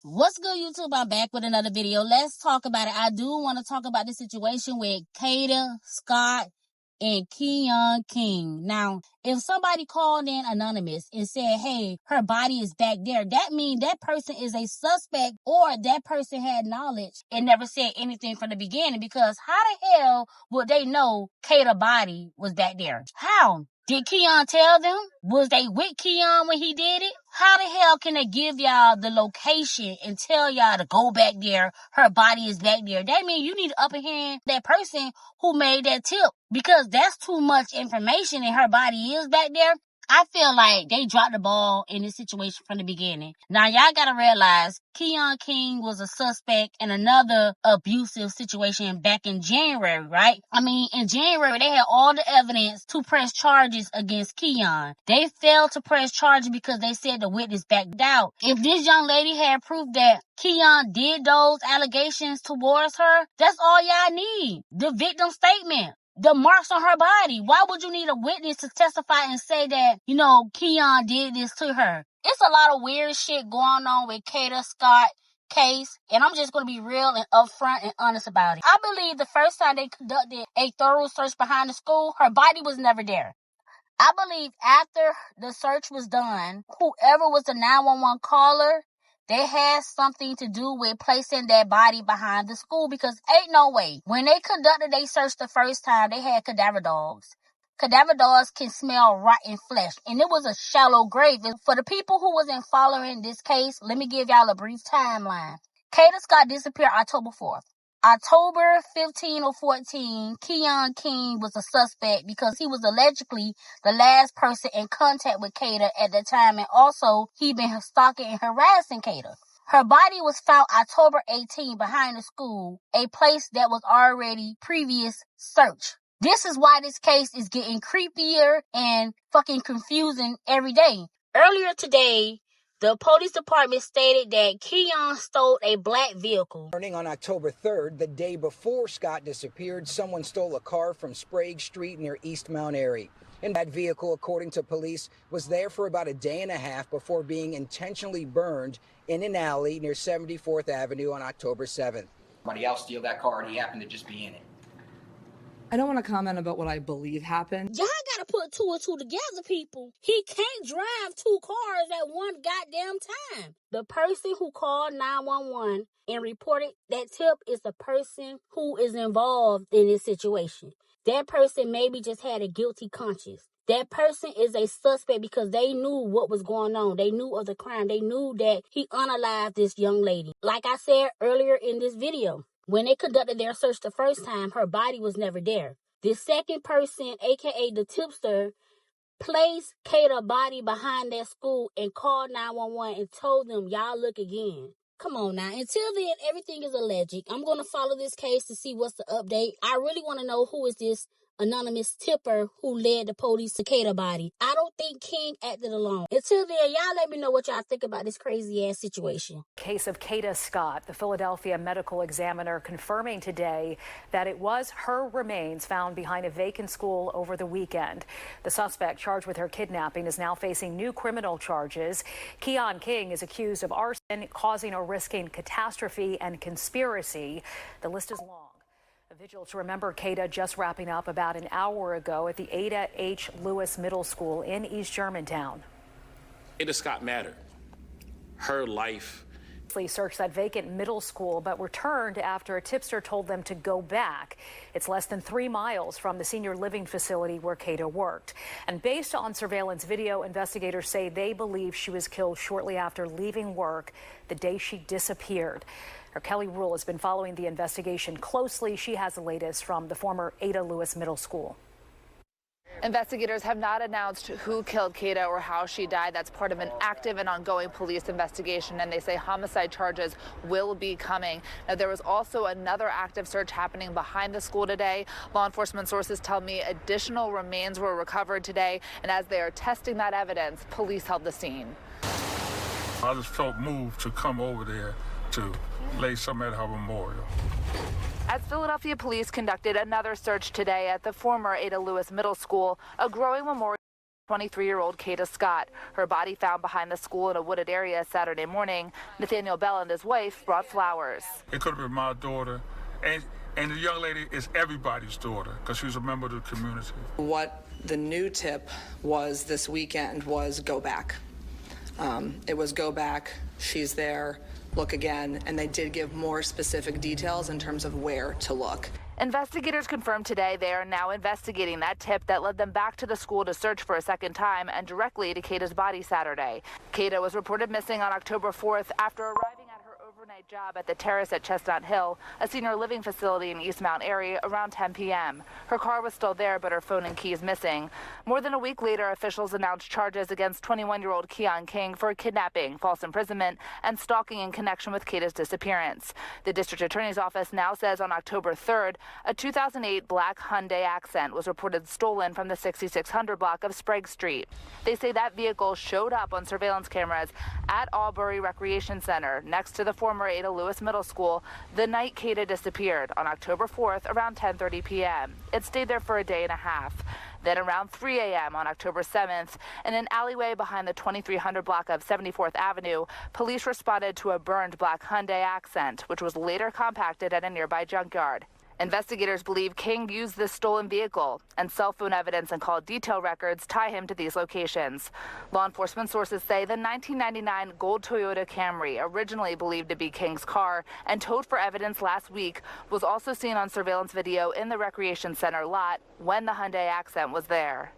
What's good, YouTube? I'm back with another video. Let's talk about it. I do want to talk about the situation with Kada Scott and Keon King. Now, if somebody called in anonymous and said, hey, her body is back there, that means that person is a suspect or that person had knowledge and never said anything from the beginning, because how the hell would they know Kada's body was back there? How? Did Keon tell them? Was they with Keon when he did it? How the hell can they give y'all the location and tell y'all to go back there? Her body is back there. That means you need to upper hand that person who made that tip, because that's too much information and her body is back there. I feel like they dropped the ball in this situation from the beginning. Now, y'all gotta realize Keon King was a suspect in another abusive situation back in January, right? I mean, in January, they had all the evidence to press charges against Keon. They failed to press charges because they said the witness backed out. If this young lady had proof that Keon did those allegations towards her, that's all y'all need. The victim statement. The marks on her body. Why would you need a witness to testify and say that, Keon did this to her? It's a lot of weird shit going on with Kada Scott case, and I'm just going to be real and upfront and honest about it. I believe the first time they conducted a thorough search behind the school, her body was never there. I believe after the search was done, whoever was the 911 caller, they had something to do with placing that body behind the school, because ain't no way. When they conducted their search the first time, they had cadaver dogs. Cadaver dogs can smell rotten flesh, and it was a shallow grave. And for the people who wasn't following this case, let me give y'all a brief timeline. Kada Scott disappeared October 4th. October 15 or 14, Keon King was a suspect because he was allegedly the last person in contact with Kada at the time, and also he been stalking and harassing Kada. Her body was found October 18 behind the school, a place that was already previous search. This is why this case is getting creepier and fucking confusing every day. Earlier today, the police department stated that Keon stole a black vehicle. On October 3rd, the day before Scott disappeared, someone stole a car from Sprague Street near East Mount Airy. And that vehicle, according to police, was there for about a day and a half before being intentionally burned in an alley near 74th Avenue on October 7th. Somebody else steal that car and he happened to just be in it. I don't want to comment about what I believe happened. Y'all gotta put two and two together, people. He can't drive two cars at one goddamn time. The person who called 911 and reported that tip is the person who is involved in this situation. That person maybe just had a guilty conscience. That person is a suspect because they knew what was going on. They knew of the crime. They knew that he unalived this young lady. Like I said earlier in this video, when they conducted their search the first time, her body was never there. The second person, aka the tipster, placed Kada's body behind that school and called 911 and told them, y'all look again. Come on now. Until then, everything is alleged. I'm going to follow this case to see what's the update. I really want to know who is this anonymous tipper who led the police to Kada's body. I don't think King acted alone. Until then, y'all let me know what y'all think about this crazy ass situation. Case of Kada Scott, the Philadelphia medical examiner confirming today that it was her remains found behind a vacant school over the weekend. The suspect charged with her kidnapping is now facing new criminal charges. Keon King is accused of arson, causing or risking catastrophe, and conspiracy. The list is long. A vigil to remember Kada just wrapping up about an hour ago at the Ada H. Lewis Middle School in East Germantown. Kada Scott mattered. Her life. Police searched that vacant middle school, but returned after a tipster told them to go back. It's less than 3 miles from the senior living facility where Kada worked. And based on surveillance video, investigators say they believe she was killed shortly after leaving work the day she disappeared. Kelly Rule has been following the investigation closely. She has the latest from the former Ada Lewis Middle School. Investigators have not announced who killed Kada or how she died. That's part of an active and ongoing police investigation, and they say homicide charges will be coming. Now, there was also another active search happening behind the school today. Law enforcement sources tell me additional remains were recovered today, and as they are testing that evidence, police held the scene. I just felt moved to come over there to lay some at her memorial. As Philadelphia police conducted another search today at the former Ada Lewis Middle School, a growing memorial 23-year-old Kada Scott. Her body found behind the school in a wooded area Saturday morning. Nathaniel Bell and his wife brought flowers. It could have been my daughter, and the young lady is everybody's daughter because she's a member of the community. What the new tip was this weekend was go back. It was go back, she's there, look again, and they did give more specific details in terms of where to look. Investigators confirmed today they are now investigating that tip that led them back to the school to search for a second time and directly to Kada's body Saturday. Kada was reported missing on October 4th after arriving at her overnight job at the Terrace at Chestnut Hill, a senior living facility in East Mount Airy, around 10 p.m. Her car was still there, but her phone and keys missing. More than a week later, officials announced charges against 21-year-old Keon King for kidnapping, false imprisonment, and stalking in connection with Kada's disappearance. The district attorney's office now says on October 3rd, a 2008 black Hyundai Accent was reported stolen from the 6600 block of Sprague Street. They say that vehicle showed up on surveillance cameras at Albury Recreation Center next to the former Ada Lewis Middle School the night Kada disappeared on October 4th around 10:30 p.m. It stayed there for a day and a half. Then around 3 a.m. on October 7th, in an alleyway behind the 2300 block of 74th Avenue, police responded to a burned black Hyundai Accent, which was later compacted at a nearby junkyard. Investigators believe King used this stolen vehicle, and cell phone evidence and call detail records tie him to these locations. Law enforcement sources say the 1999 gold Toyota Camry, originally believed to be King's car and towed for evidence last week, was also seen on surveillance video in the recreation center lot when the Hyundai Accent was there.